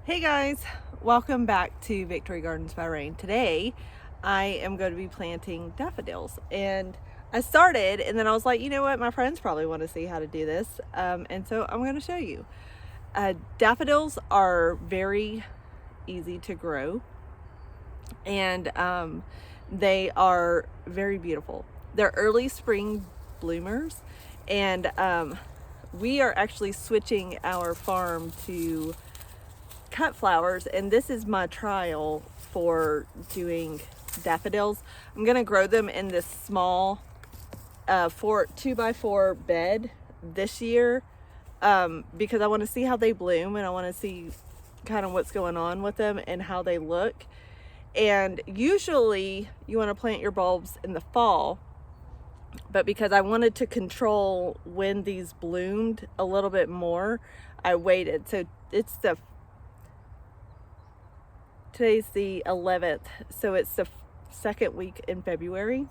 Hey guys, welcome back to Victory Gardens by Rain. Today I am going to be planting daffodils, and I started and then I was like, you know what, my friends probably want to see how to do this, and so I'm going to show you. Daffodils are very easy to grow, and they are very beautiful. They're early spring bloomers, and we are actually switching our farm to cut flowers, and this is my trial for doing daffodils. I'm gonna grow them in this small 2x4 bed this year, because I want to see how they bloom, and I want to see kind of what's going on with them and how they look. And usually you want to plant your bulbs in the fall, but because I wanted to control when these bloomed a little bit more, I waited. So today's the 11th, so it's the second week in February.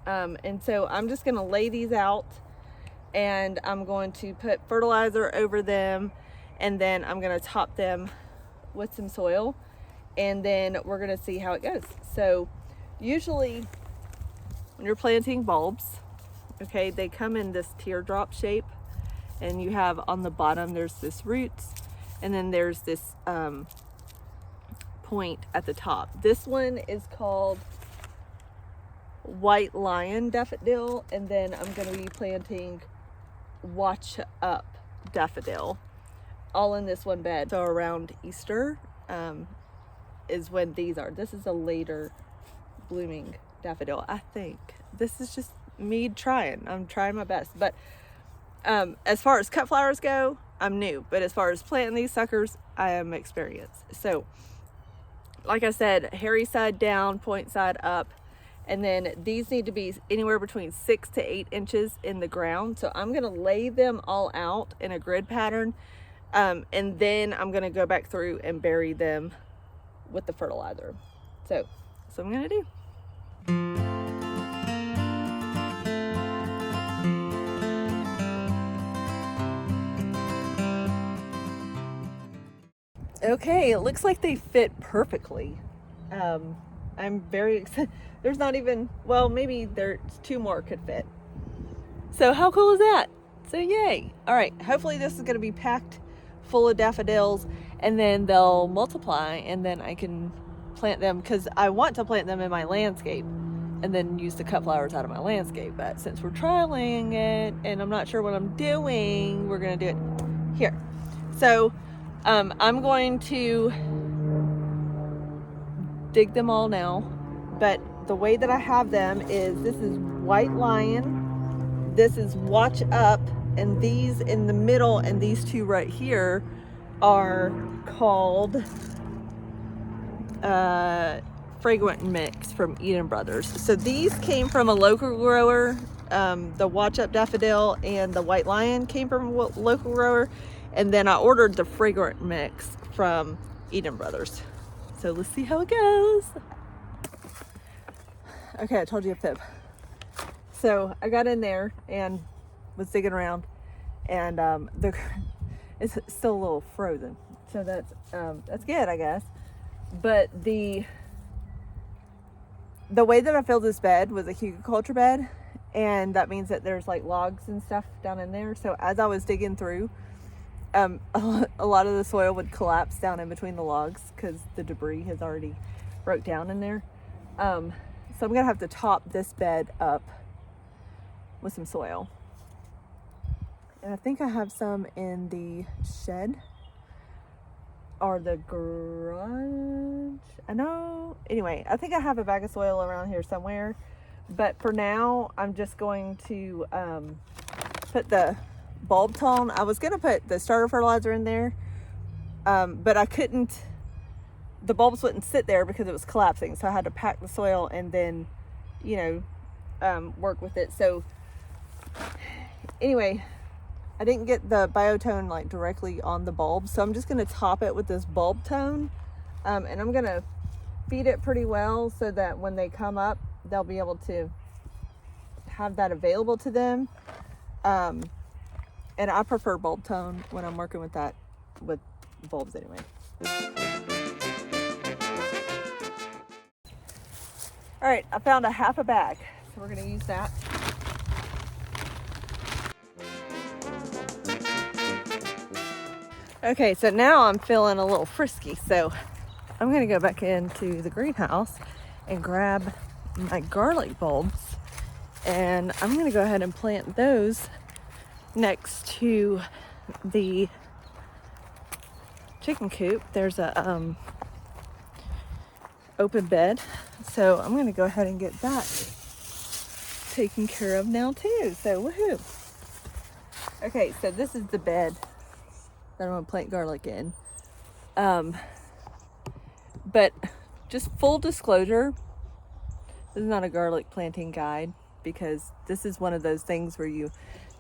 And so I'm just gonna lay these out, and I'm going to put fertilizer over them, and then I'm gonna top them with some soil, and then we're gonna see how it goes. So usually when you're planting bulbs, okay, they come in this teardrop shape, and you have on the bottom there's this roots, and then there's this point at the top. This one is called White Lion Daffodil, and then I'm going to be planting Watch Up Daffodil all in this one bed. So around Easter is when these are. This is a later blooming daffodil, I think. This is just me trying. I'm trying my best. But as far as cut flowers go, I'm new. But as far as planting these suckers, I am experienced. So like I said, hairy side down, point side up, and then these need to be anywhere between 6 to 8 inches in the ground. So I'm gonna lay them all out in a grid pattern, and then I'm gonna go back through and bury them with the fertilizer. So that's what I'm gonna do. Okay, it looks like they fit perfectly. I'm very excited. There's not even, well, maybe there's 2 more could fit. So how cool is that? So yay. All right, hopefully this is gonna be packed full of daffodils, and then they'll multiply, and then I can plant them, because I want to plant them in my landscape and then use the cut flowers out of my landscape. But since we're trialing it and I'm not sure what I'm doing, we're gonna do it here. So I'm going to dig them all now, but the way that I have them is, this is White Lion, this is Watch Up, and these in the middle and these 2 right here are called Fragrant Mix from Eden Brothers. So these came from a local grower. The Watch Up Daffodil and the White Lion came from a local grower, and then I ordered the Fragrant Mix from Eden Brothers. So let's see how it goes. Okay, I told you a fib. So I got in there and was digging around, and it's still a little frozen. So that's good, I guess. But the way that I filled this bed was a hugelkultur bed, and that means that there's like logs and stuff down in there. So as I was digging through, a lot of the soil would collapse down in between the logs because the debris has already broke down in there. So I'm gonna have to top this bed up with some soil, and I think I have some in the shed or the garage. I know. Anyway, I think I have a bag of soil around here somewhere, but for now I'm just going to put the bulb tone. I was gonna put the starter fertilizer in there, but I couldn't. The bulbs wouldn't sit there because it was collapsing, so I had to pack the soil and then, work with it. So anyway, I didn't get the biotone like directly on the bulb, so I'm just gonna top it with this bulb tone, and I'm gonna feed it pretty well so that when they come up, they'll be able to have that available to them. And I prefer bulb tone when I'm working with that, with bulbs anyway. All right, I found a half a bag, so we're gonna use that. Okay, so now I'm feeling a little frisky, so I'm gonna go back into the greenhouse and grab my garlic bulbs, and I'm gonna go ahead and plant those next to the chicken coop. There's a open bed, so I'm gonna go ahead and get that taken care of now too. So woohoo! Okay, so this is the bed that I'm gonna plant garlic in. But just full disclosure, this is not a garlic planting guide, because this is one of those things where you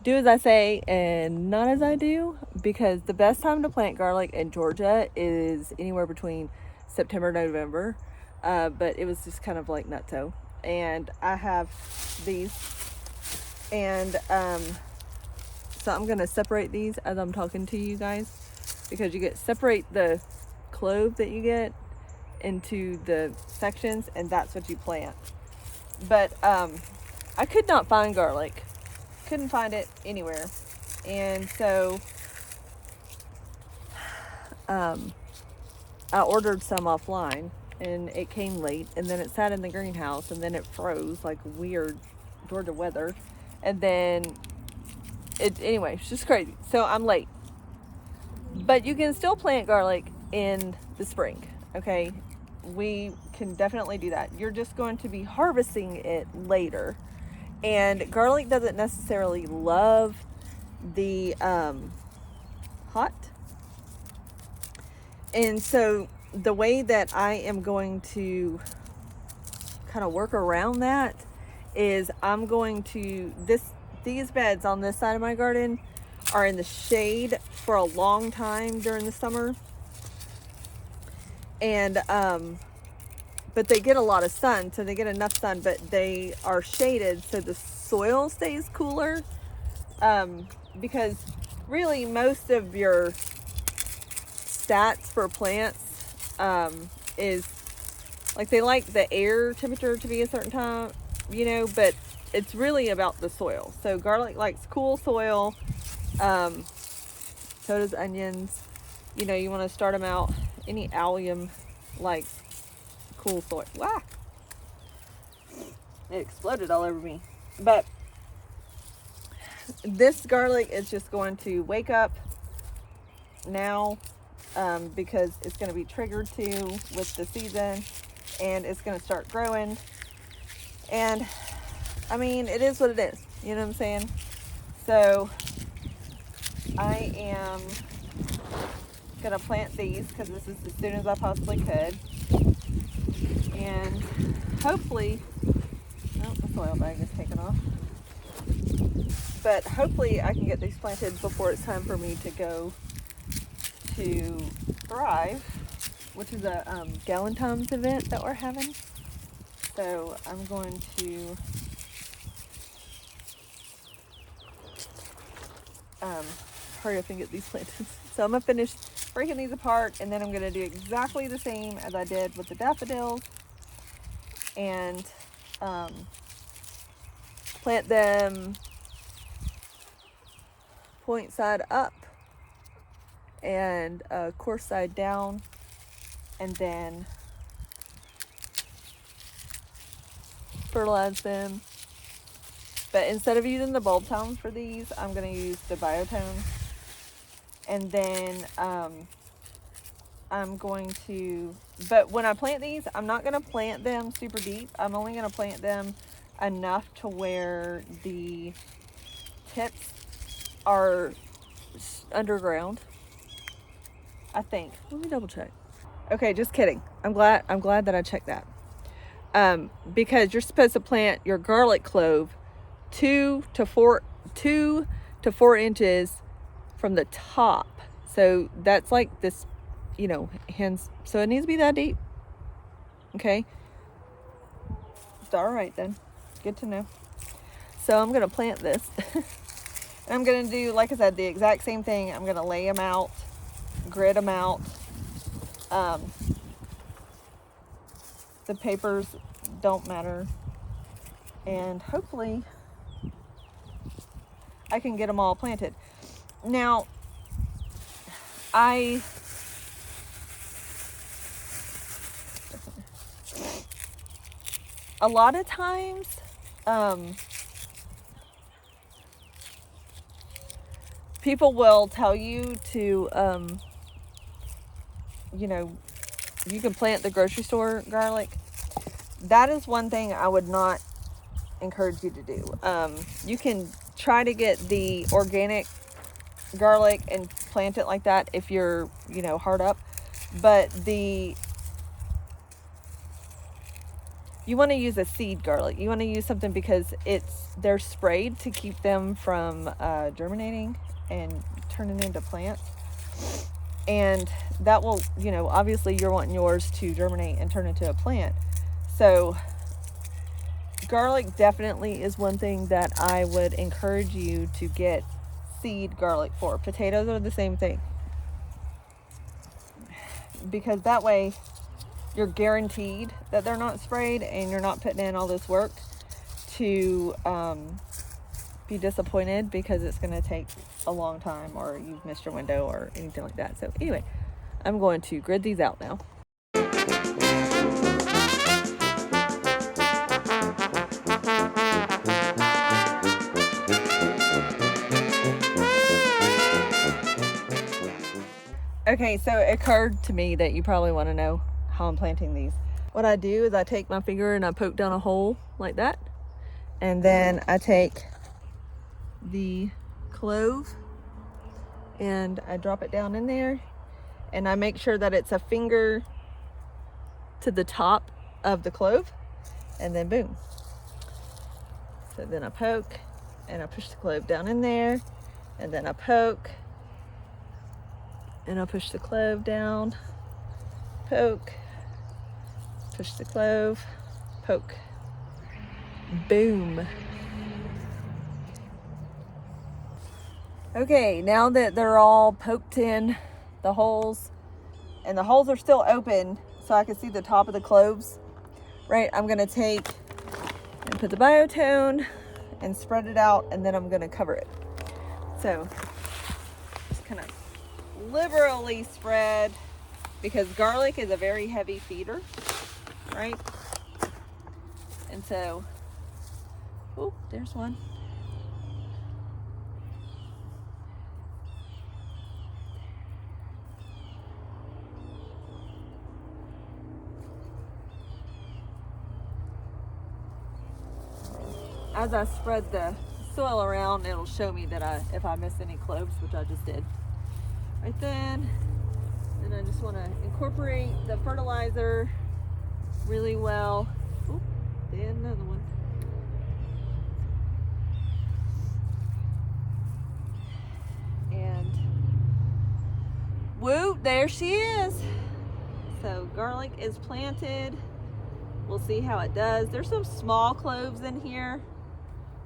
do as I say and not as I do, because the best time to plant garlic in Georgia is anywhere between September and November. But it was just kind of like nutso. And I have these, and so I'm gonna separate these as I'm talking to you guys, because you separate the clove that you get into the sections, and that's what you plant. But I could not find garlic, couldn't find it anywhere, and so I ordered some offline, and it came late, and then it sat in the greenhouse, and then it froze like weird Georgia weather, and then anyway, it's just crazy. So I'm late, but you can still plant garlic in the spring. Okay, we can definitely do that. You're just going to be harvesting it later, and garlic doesn't necessarily love the hot, and so the way that I am going to kind of work around that is I'm going to these beds on this side of my garden are in the shade for a long time during the summer, and but they get a lot of sun, so they get enough sun, but they are shaded so the soil stays cooler, because really most of your stats for plants is like they like the air temperature to be a certain time, but it's really about the soil. So garlic likes cool soil, so does onions. You want to start them out, any allium like cool soil. Wow, it exploded all over me. But this garlic is just going to wake up now, because it's going to be triggered too with the season, and it's going to start growing. And I mean, it is what it is, you know what I'm saying? So I am gonna plant these because this is as soon as I possibly could, and hopefully, oh, the soil bag is taken off, but hopefully I can get these planted before it's time for me to go to Thrive, which is a Galentine's event that we're having. So I'm going to hurry up and get these planted. So I'm gonna finish breaking these apart, and then I'm gonna do exactly the same as I did with the daffodils, and plant them point side up and course side down, and then fertilize them. But instead of using the bulb tone for these, I'm going to use the biotone. And then I'm going to, but when I plant these, I'm not going to plant them super deep. I'm only going to plant them enough to where the tips are underground, I think. Let me double check. Okay, just kidding. I'm glad that I checked that. Because you're supposed to plant your garlic clove 2 to 4 inches from the top. So that's like this, hands. So it needs to be that deep. Okay. It's all right then. Good to know. So I'm going to plant this. And I'm going to do, like I said, the exact same thing. I'm going to lay them out grid them out. The papers don't matter. And hopefully I can get them all planted. Now, a lot of times, people will tell you to, you know, you can plant the grocery store garlic. That is one thing I would not encourage you to do. You can try to get the organic garlic and plant it like that if you're, you know, hard up. But you want to use a seed garlic. You want to use something because they're sprayed to keep them from germinating and turning into plants. And that will, you know, obviously you're wanting yours to germinate and turn into a plant. So garlic definitely is one thing that I would encourage you to get seed garlic for. Potatoes are the same thing. Because that way you're guaranteed that they're not sprayed and you're not putting in all this work to be disappointed because it's going to take a long time or you've missed your window or anything like that. So anyway, I'm going to grid these out now. Okay, so it occurred to me that you probably want to know how I'm planting these. What I do is I take my finger and I poke down a hole like that. And then I take the clove and I drop it down in there. And I make sure that it's a finger to the top of the clove. And then boom. So then I poke and I push the clove down in there. And then I poke. And I'll push the clove down, poke, push the clove, poke, boom. Okay, now that they're all poked in the holes, and the holes are still open so I can see the top of the cloves, right? I'm gonna take and put the biotone and spread it out, and then I'm gonna cover it. So, just kind of liberally spread, because garlic is a very heavy feeder, right? And so, oh, there's one. As I spread the soil around, it'll show me that if I missed any cloves, which I just did. Right then, and I just want to incorporate the fertilizer really well. Oop, then another one. And woo, there she is. So garlic is planted. We'll see how it does. There's some small cloves in here,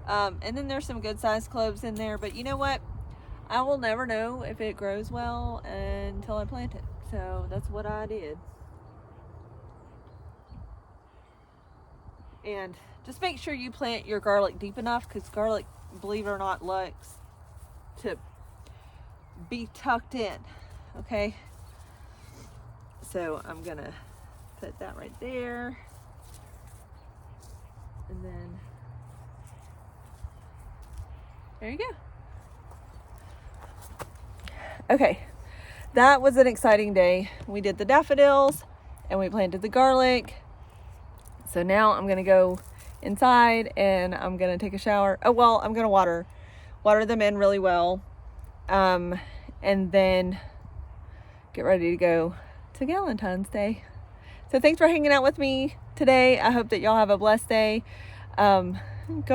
and then there's some good sized cloves in there, but you know what? I will never know if it grows well until I plant it. So that's what I did. And just make sure you plant your garlic deep enough, because garlic, believe it or not, likes to be tucked in. Okay? So I'm gonna put that right there. And then there you go. Okay, that was an exciting day. We did the daffodils and we planted the garlic. So now I'm gonna go inside and I'm gonna take a shower. Oh, well, I'm gonna water them in really well. And then get ready to go to Valentine's Day. So thanks for hanging out with me today. I hope that y'all have a blessed day. Go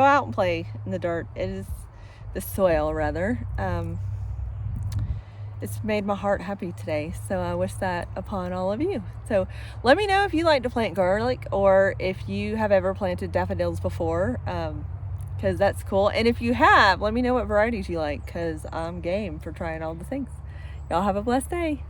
out and play in the dirt. It is the soil, rather. It's made my heart happy today, so I wish that upon all of you. So let me know if you like to plant garlic, or if you have ever planted daffodils before, because that's cool. And if you have, let me know what varieties you like, because I'm game for trying all the things. Y'all have a blessed day.